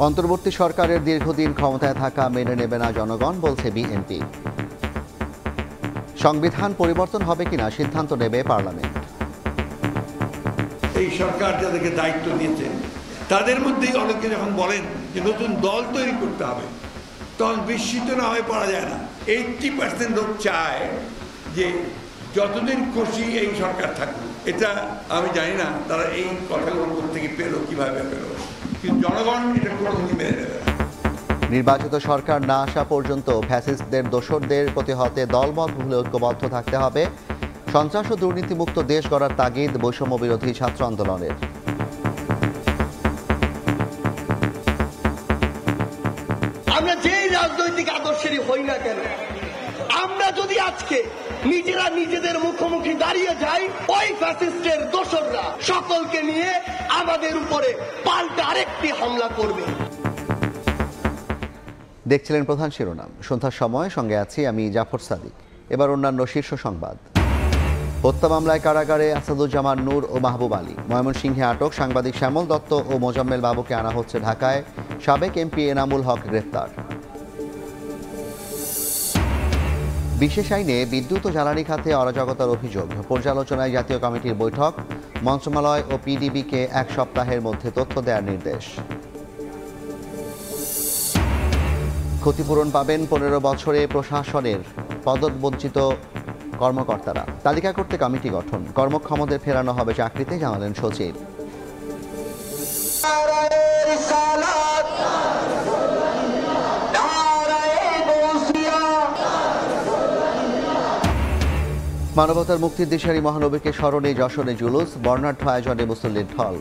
অন্তর্বর্তী সরকারের দীর্ঘদিন ক্ষমতায় থাকা মেনে নেবে না জনগণ, বলছে বিএনপি। সংবিধান পরিবর্তন হবে কিনা সিদ্ধান্ত নেবে পার্লামেন্ট। এই সরকার যাদেরকে দায়িত্ব দিয়েছে তাদের মধ্যেই অনেকে যখন বলেন যে নতুন দল তৈরি করতে হবে, তখন বিস্মিত না হয়ে পড়া যায় না। 80% লোক চায় যে যতদিন খুশি এই সরকার থাকবে। এটা আমি জানি না তারা এই কথাগুলো থেকে পেলো, কিভাবে পেলো, কিন্তু জনগণ এটা কোনোদিনই মেনে নেবে না। নির্বাচিত সরকার না আসা পর্যন্ত ফ্যাসিস্টদের দোসরদের প্রতিহতে দলমত ভুলে ঐক্যবদ্ধ থাকতে হবে। সন্ত্রাস ও দুর্নীতিমুক্ত দেশ গড়ার তাগিদ বৈষম্য বিরোধী ছাত্র আন্দোলনের। আমরা যেই রাজনৈতিক আদর্শেরই হই না কেন, আমরা যদি আজকে নিজেরা নিজেদের মুখোমুখি দাঁড়িয়ে যাই, ওই ফ্যাসিস্টের দোসররা সকলকে নিয়ে আমাদের উপরে পাল্টা আরেকটি হামলা করবে। দেখছিলেন প্রধান শিরোনাম। সন্ধ্যার সময় সঙ্গে আছি আমি জাফর সাদিক। এবার অন্যান্য শীর্ষ সংবাদ। হত্যা মামলায় কারাগারে আসাদুজ্জামান নূর ও মাহবুব আলী। ময়মনসিংহে আটক সাংবাদিক শ্যামল দত্ত ও মোজাম্মেল বাবুকে আনা হচ্ছে ঢাকায়। সাবেক এমপি এনামুল হক গ্রেপ্তার। বিশেষ আইনে বিদ্যুৎ ও জ্বালানি খাতে অরাজকতার অভিযোগ। পর্যালোচনায় জাতীয় কমিটির বৈঠক। মন্ত্রণালয় ও পিডিবিকে 1 সপ্তাহের মধ্যে তথ্য দেওয়ার নির্দেশ। ক্ষতিপূরণ পাবেন 15 বছরে প্রশাসনের পদবঞ্চিত কর্মকর্তারা। তালিকা করতে কমিটি গঠন। কর্মক্ষমদের ফেরানো হবে চাকরিতে, জানালেন সচিব। মানবতার মুক্তির দিশারি মহানবীকে স্মরণে যশোরে জুলুস। বর্ণাঢ্য আয়োজনে মুসল্লির ঢল।